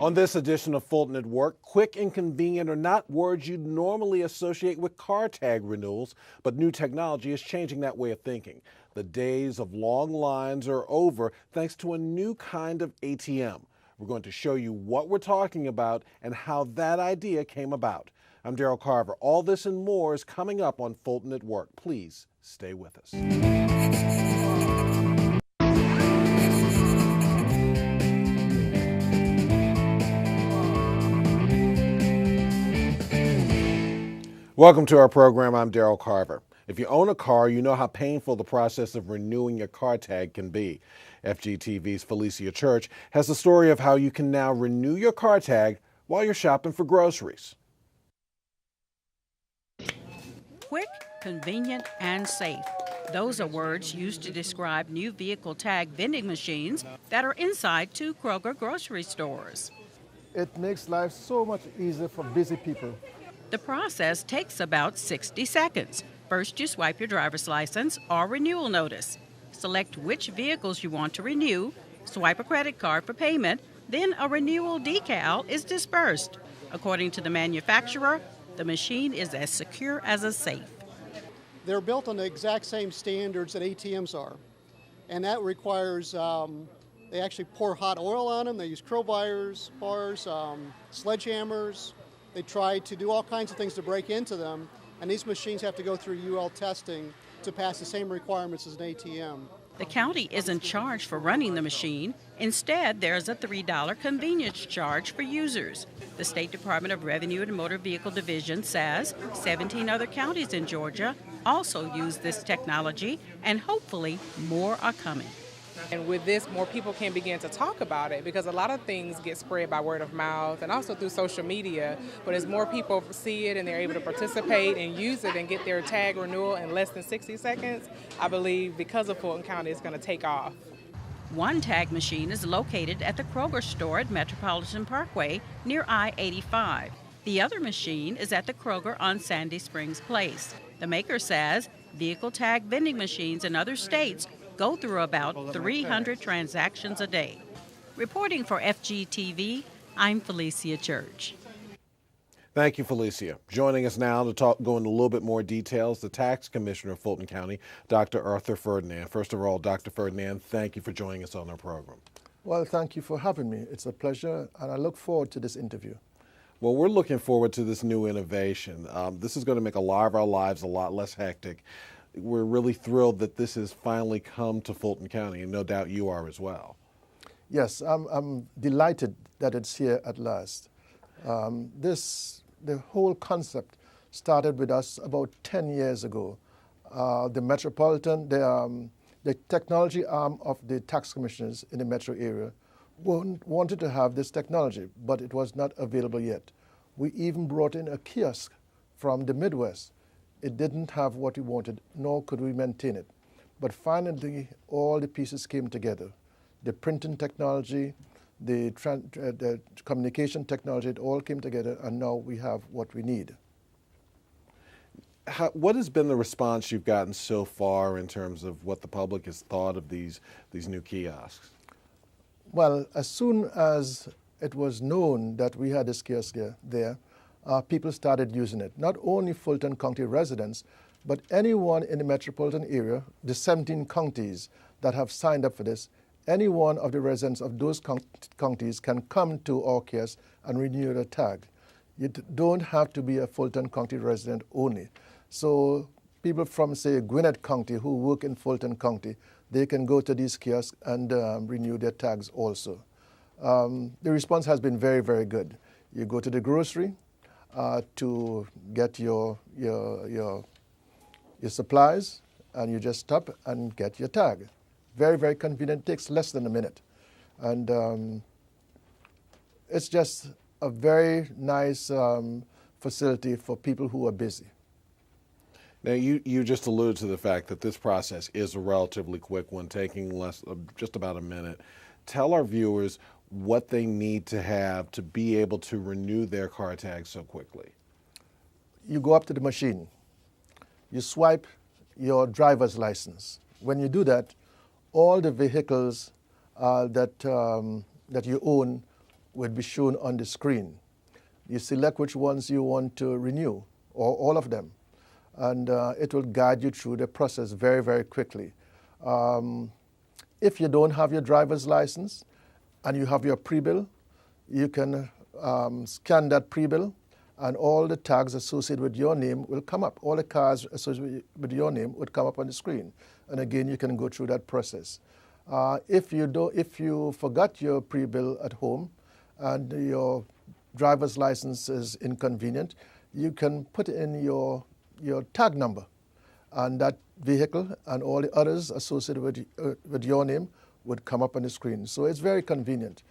On this edition of Fulton at Work, quick and convenient are not words you'd normally associate with car tag renewals, but new technology is changing that way of thinking. The days of long lines are over thanks to a new kind of ATM. We're going to show you what we're talking about and how that idea came about. I'm Daryl Carver. All this and more is coming up on Fulton at Work. Please stay with us. Welcome to our program. I'm Daryl Carver. If you own a car, you know how painful the process of renewing your car tag can be. FGTV's Felicia Church has the story of how you can now renew your car tag while you're shopping for groceries. Quick, convenient, and safe. Those are words used to describe new vehicle tag vending machines that are inside two Kroger grocery stores. It makes life so much easier for busy people. The process takes about 60 seconds. First, you swipe your driver's license or renewal notice. Select which vehicles you want to renew, swipe a credit card for payment, then a renewal decal is dispersed. According to the manufacturer, the machine is as secure as a safe. They're built on the exact same standards that ATMs are, and that requires they actually pour hot oil on them. They use crowbars, sledgehammers. They try to do all kinds of things to break into them, and these machines have to go through UL testing to pass the same requirements as an ATM. The county isn't charged for running the machine. Instead, there's a $3 convenience charge for users. The State Department of Revenue and Motor Vehicle Division says 17 other counties in Georgia also use this technology, and hopefully more are coming. And with this, more people can begin to talk about it because a lot of things get spread by word of mouth and also through social media. But as more people see it and they're able to participate and use it and get their tag renewal in less than 60 seconds, I believe because of Fulton County, it's going to take off. One tag machine is located at the Kroger store at Metropolitan Parkway near I-85. The other machine is at the Kroger on Sandy Springs Place. The maker says vehicle tag vending machines in other states go through about 300 transactions a day. Reporting for FGTV, I'm Felicia Church. Thank you, Felicia. Joining us now to go into a little bit more details, the Tax Commissioner of Fulton County, Dr. Arthur Ferdinand. First of all, Dr. Ferdinand, thank you for joining us on our program. Well, thank you for having me. It's a pleasure, and I look forward to this interview. Well, we're looking forward to this new innovation. This is going to make a lot of our lives a lot less hectic. We're really thrilled that this has finally come to Fulton County, and no doubt you are as well. Yes, I'm delighted that it's here at last. The whole concept started with us about 10 years ago. The Metropolitan, the technology arm of the tax commissioners in the metro area wanted to have this technology, but it was not available yet. We even brought in a kiosk from the Midwest. It didn't have what we wanted, nor could we maintain it. But finally, all the pieces came together. The printing technology, the communication technology, it all came together, and now we have what we need. What has been the response you've gotten so far in terms of what the public has thought of these new kiosks? Well, as soon as it was known that we had this kiosk there, people started using it. Not only Fulton County residents, but anyone in the metropolitan area, the 17 counties that have signed up for this, any one of the residents of those counties can come to our kiosk and renew their tag. You don't have to be a Fulton County resident only. So people from, say, Gwinnett County who work in Fulton County, they can go to these kiosks and renew their tags also. The response has been very, very good. You go to the grocery to get your supplies, and you just stop and get your tag. Very, very convenient. Takes less than a minute. And it's just a very nice facility for people who are busy. Now, you just alluded to the fact that this process is a relatively quick one, taking just about a minute. Tell our viewers what they need to have to be able to renew their car tags so quickly. You go up to the machine. You swipe your driver's license. When you do that, all the vehicles that you own would be shown on the screen. You select which ones you want to renew, or all of them, and it will guide you through the process very, very quickly. If you don't have your driver's license and you have your pre-bill, you can scan that pre-bill, and all the tags associated with your name will come up. All the cars associated with your name would come up on the screen. And again, you can go through that process. If you forgot your pre-bill at home and your driver's license is inconvenient, you can put in your tag number, and that vehicle and all the others associated with your name would come up on the screen. So it's very convenient,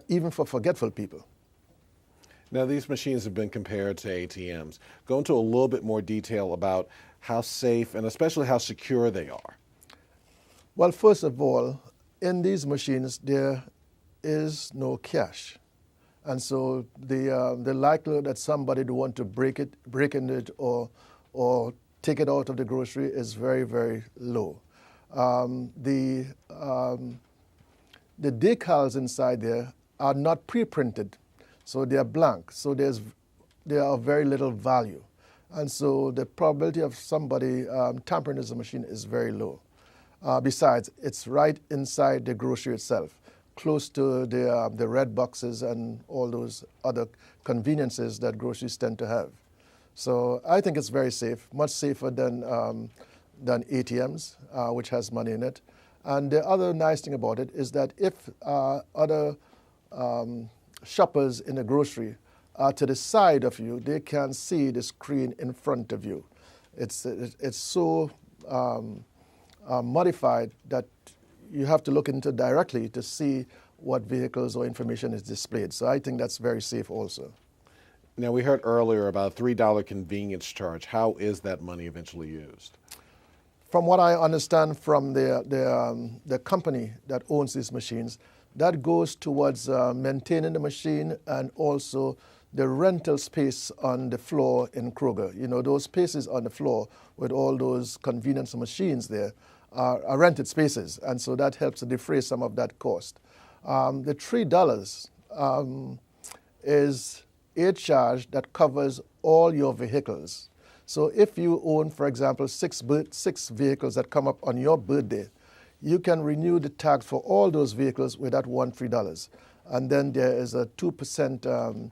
even for forgetful people. Now, these machines have been compared to ATMs. Go into a little bit more detail about how safe and especially how secure they are. Well, first of all, in these machines, there is no cash. And so the likelihood that somebody would want to break into it or take it out of the grocery is very, very low. The decals inside there are not pre-printed, so they are blank. So they are of very little value. And so the probability of somebody tampering with the machine is very low. Besides, it's right inside the grocery itself, close to the red boxes and all those other conveniences that groceries tend to have. So I think it's very safe, much safer than ATMs, which has money in it. And the other nice thing about it is that if other shoppers in the grocery are to the side of you, they can see the screen in front of you. It's so modified that you have to look into directly to see what vehicles or information is displayed. So I think that's very safe also. Now, we heard earlier about a $3 convenience charge. How is that money eventually used? From what I understand from the company that owns these machines, that goes towards maintaining the machine and also the rental space on the floor in Kroger. You know, those spaces on the floor with all those convenience machines there are rented spaces, and so that helps to defray some of that cost. The $3 is a charge that covers all your vehicles. So if you own, for example, six vehicles that come up on your birthday, you can renew the tags for all those vehicles with that $3. And then there is a 2%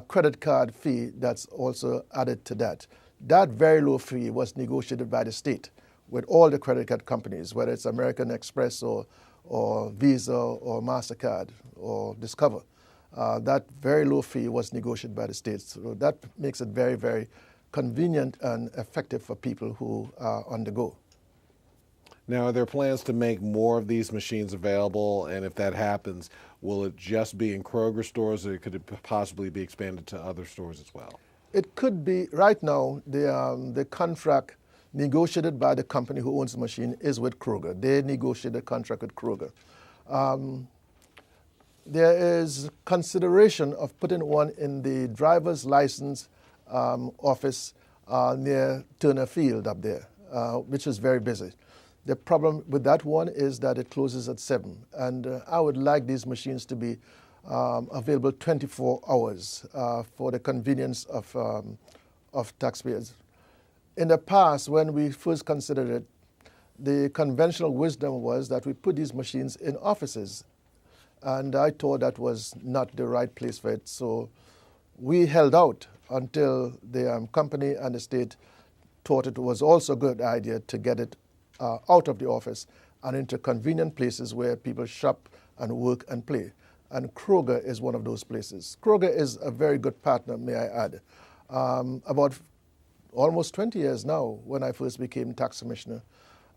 credit card fee that's also added to that. That very low fee was negotiated by the state with all the credit card companies, whether it's American Express or Visa or MasterCard or Discover. That very low fee was negotiated by the states. So that makes it very, very convenient and effective for people who are on the go. Now, are there plans to make more of these machines available? And if that happens, will it just be in Kroger stores, or could it possibly be expanded to other stores as well? It could be. Right now, the contract negotiated by the company who owns the machine is with Kroger. They negotiated a contract with Kroger. There is consideration of putting one in the driver's license office near Turner Field up there, which is very busy. The problem with that one is that it closes at 7, and I would like these machines to be available 24 hours for the convenience of taxpayers. In the past, when we first considered it, the conventional wisdom was that we put these machines in offices, and I thought that was not the right place for it. So we held out until the company and the state thought it was also a good idea to get it out of the office and into convenient places where people shop and work and play. And Kroger is one of those places. Kroger is a very good partner, may I add. About almost 20 years now, when I first became tax commissioner,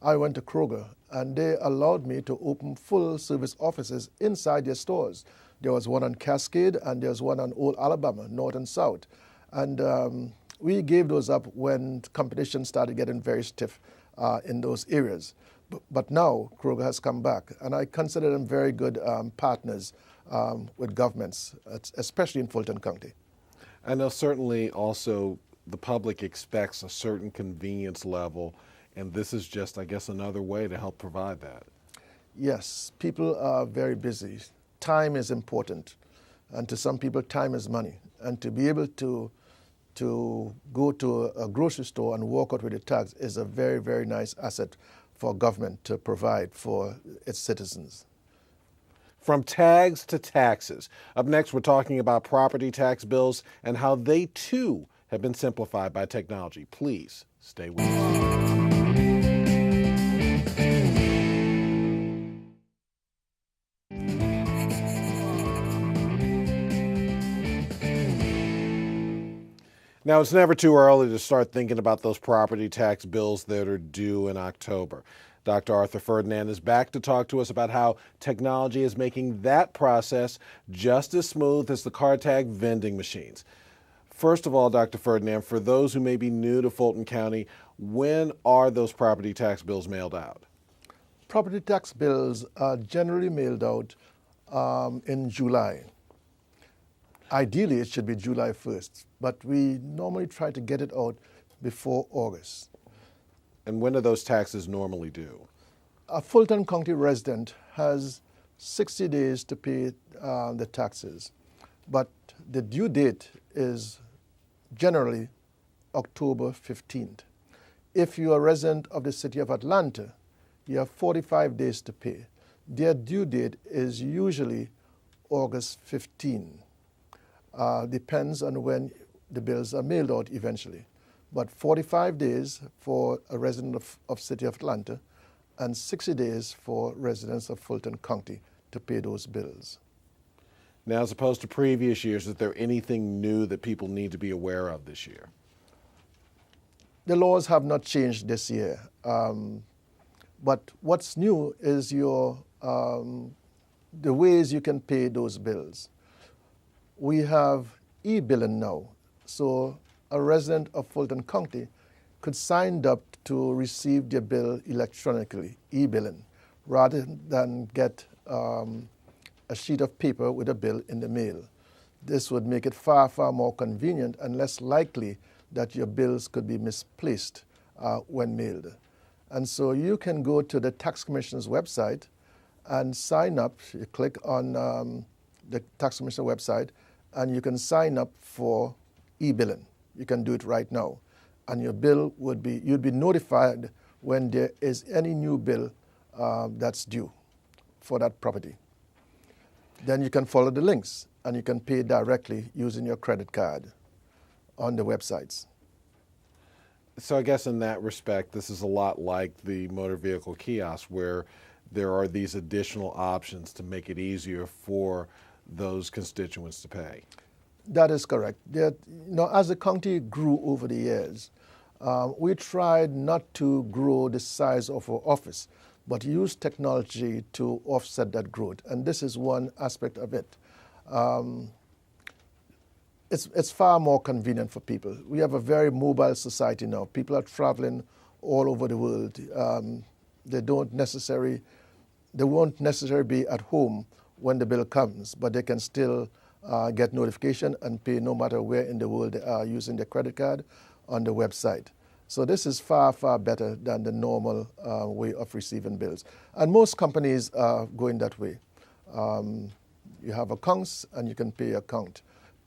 I went to Kroger, and they allowed me to open full-service offices inside their stores. There was one on Cascade, and there was one on Old Alabama, North and South. And we gave those up when competition started getting very stiff in those areas. But now Kroger has come back, and I consider them very good partners with governments, especially in Fulton County. I know certainly also the public expects a certain convenience level, and this is just, I guess, another way to help provide that. Yes, people are very busy. Time is important. And to some people, time is money. And to be able to go to a grocery store and walk out with the tags is a very, very nice asset for government to provide for its citizens. From tags to taxes. Up next, we're talking about property tax bills and how they too have been simplified by technology. Please stay with us. Now, it's never too early to start thinking about those property tax bills that are due in October. Dr. Arthur Ferdinand is back to talk to us about how technology is making that process just as smooth as the car tag vending machines. First of all, Dr. Ferdinand, for those who may be new to Fulton County, when are those property tax bills mailed out? Property tax bills are generally mailed out in July. Ideally, it should be July 1st, but we normally try to get it out before August. And when are those taxes normally due? A Fulton County resident has 60 days to pay the taxes, but the due date is generally October 15th. If you are a resident of the city of Atlanta, you have 45 days to pay. Their due date is usually August 15th. Depends on when the bills are mailed out eventually. But 45 days for a resident of City of Atlanta and 60 days for residents of Fulton County to pay those bills. Now, as opposed to previous years, is there anything new that people need to be aware of this year? The laws have not changed this year. But what's new is the ways you can pay those bills. We have e-billing now, so a resident of Fulton County could sign up to receive their bill electronically, e-billing, rather than get a sheet of paper with a bill in the mail. This would make it far, far more convenient and less likely that your bills could be misplaced when mailed. And so you can go to the Tax Commission's website and sign up. You click on the Tax Commission website, and you can sign up for e-billing. You can do it right now. And your bill you'd be notified when there is any new bill that's due for that property. Then you can follow the links, and you can pay directly using your credit card on the websites. So I guess in that respect, this is a lot like the motor vehicle kiosk, where there are these additional options to make it easier for those constituents to pay. That is correct. As the county grew over the years, we tried not to grow the size of our office, but use technology to offset that growth. And this is one aspect of it. It's far more convenient for people. We have a very mobile society now. People are traveling all over the world. They won't necessarily be at home when the bill comes, but they can still get notification and pay no matter where in the world they are using their credit card on the website. So this is far, far better than the normal way of receiving bills. And most companies are going that way. You have accounts and you can pay your account.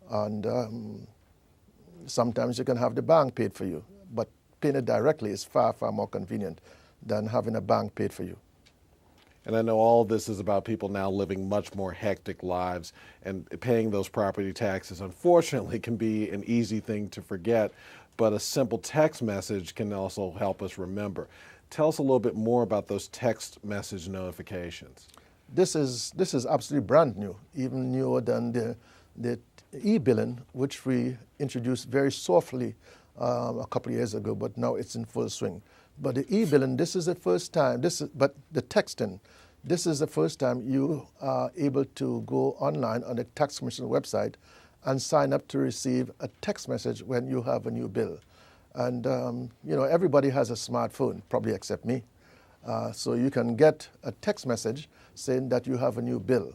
And sometimes you can have the bank paid for you, but paying it directly is far, far more convenient than having a bank paid for you. And I know all this is about people now living much more hectic lives, and paying those property taxes, unfortunately, can be an easy thing to forget, but a simple text message can also help us remember. Tell us a little bit more about those text message notifications. This is absolutely brand new, even newer than the e-billing, which we introduced very softly a couple of years ago, but now it's in full swing. But the e-billing, this is the first time, but the texting, this is the first time you are able to go online on the Tax Commission website and sign up to receive a text message when you have a new bill. And, everybody has a smartphone, probably except me. So you can get a text message saying that you have a new bill.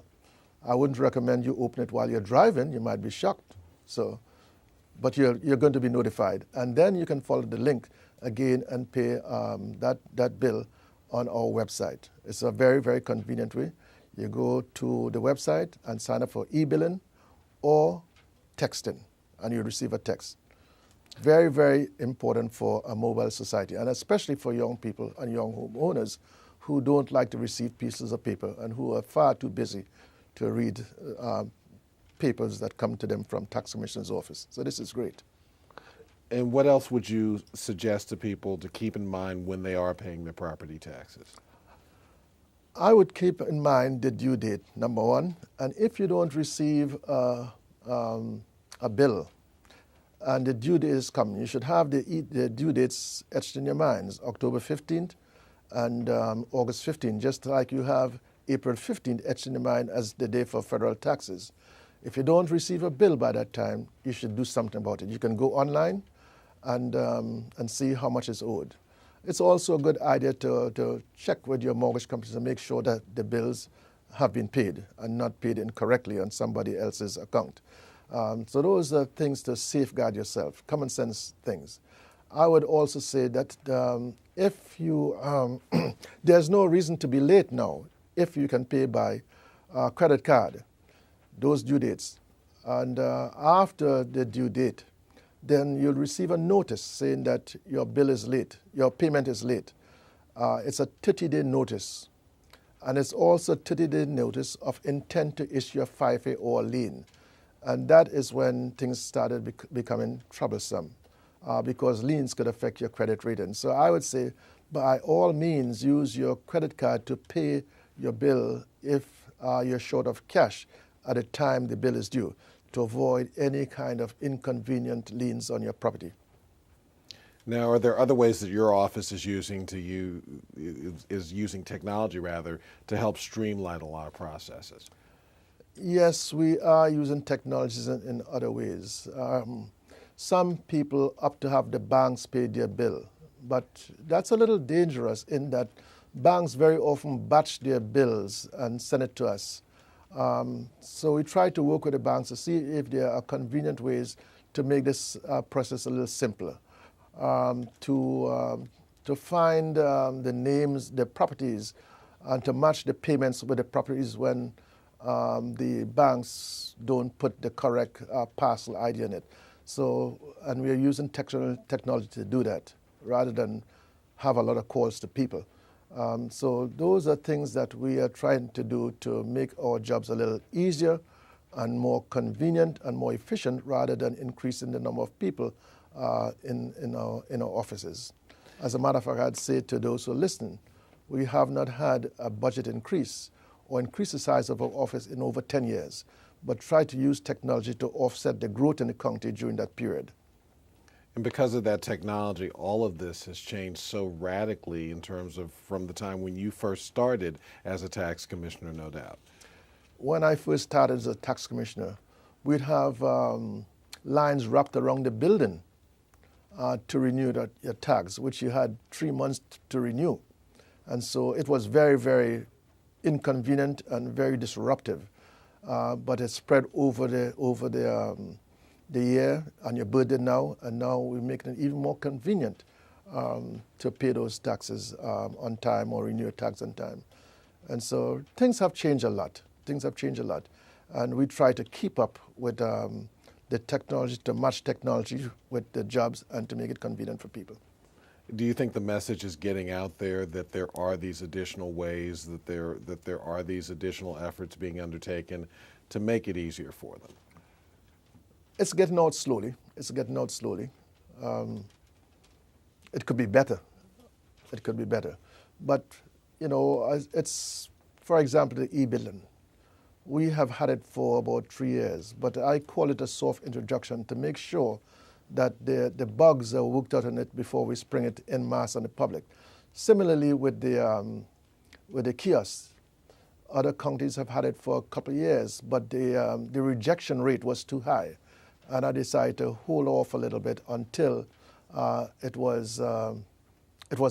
I wouldn't recommend you open it while you're driving. You might be shocked. But you're going to be notified. And then you can follow the link again and pay that bill on our website. It's a very, very convenient way. You go to the website and sign up for e-billing, or texting, and you receive a text. Very, very important for a mobile society, and especially for young people and young homeowners who don't like to receive pieces of paper and who are far too busy to read papers that come to them from tax commissioner's office. So this is great. And what else would you suggest to people to keep in mind when they are paying their property taxes? I would keep in mind the due date, number one, and if you don't receive a bill and the due date is coming, you should have the due dates etched in your minds, October 15th and August 15th, just like you have April 15th etched in your mind as the day for federal taxes. If you don't receive a bill by that time, you should do something about it. You can go online and see how much is owed. It's also a good idea to check with your mortgage company to make sure that the bills have been paid and not paid incorrectly on somebody else's account. So those are things to safeguard yourself, common sense things. I would also say that if you, there's no reason to be late now if you can pay by credit card, those due dates. And after the due date, then you'll receive a notice saying that your bill is late, your payment is late. It's a 30-day notice. And it's also a 30-day notice of intent to issue a 5A or lien. And that is when things started becoming troublesome because liens could affect your credit rating. So I would say, by all means, use your credit card to pay your bill if you're short of cash at the time the bill is due, to avoid any kind of inconvenient liens on your property. Now, are there other ways that your office is using technology rather to help streamline a lot of processes? Yes, we are using technologies in other ways. Some people opt to have the banks pay their bill, but that's a little dangerous in that banks very often batch their bills and send it to us. So we try to work with the banks to see if there are convenient ways to make this process a little simpler, to find the names, the properties, and to match the payments with the properties when the banks don't put the correct parcel ID in it. So, and we are using technology to do that rather than have a lot of calls to people. So those are things that we are trying to do to make our jobs a little easier and more convenient and more efficient rather than increasing the number of people in our offices. As a matter of fact, I'd say to those who are listening, we have not had a budget increase or increase the size of our office in over 10 years, but try to use technology to offset the growth in the county during that period. And because of that technology, all of this has changed so radically in terms of from the time when you first started as a tax commissioner, no doubt. When I first started as a tax commissioner, we'd have lines wrapped around the building to renew your tax, which you had 3 months to renew. And so it was very, very inconvenient and very disruptive. But it spread over the year and your birthday now, and now we're making it even more convenient to pay those taxes on time or renew your tax on time. And so things have changed a lot. Things have changed a lot. And we try to keep up with the technology, to match technology with the jobs and to make it convenient for people. Do you think the message is getting out there that there are these additional ways, that there are these additional efforts being undertaken to make it easier for them? It's getting out slowly. It's getting out slowly. It could be better. It could be better. But, you know, it's, for example, the e-billing. We have had it for about 3 years, but I call it a soft introduction to make sure that the bugs are worked out on it before we spring it en masse on the public. Similarly with the kiosks. Other counties have had it for a couple of years, but the rejection rate was too high. And I decided to hold off a little bit until it was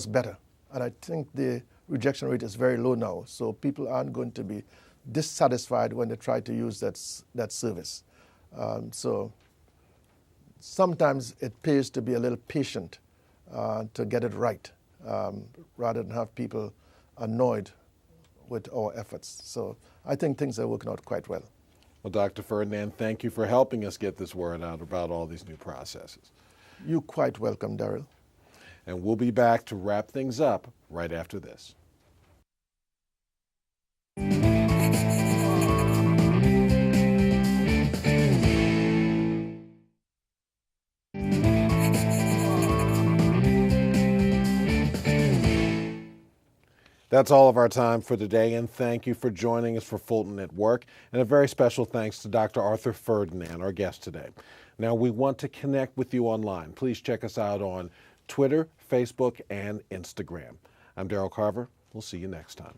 better. And I think the rejection rate is very low now, so people aren't going to be dissatisfied when they try to use that service. So sometimes it pays to be a little patient to get it right, rather than have people annoyed with our efforts. So I think things are working out quite well. Well, Dr. Ferdinand, thank you for helping us get this word out about all these new processes. You're quite welcome, Daryl. And we'll be back to wrap things up right after this. That's all of our time for today, and thank you for joining us for Fulton at Work, and a very special thanks to Dr. Arthur Ferdinand, our guest today. Now, we want to connect with you online. Please check us out on Twitter, Facebook, and Instagram. I'm Daryl Carver. We'll see you next time.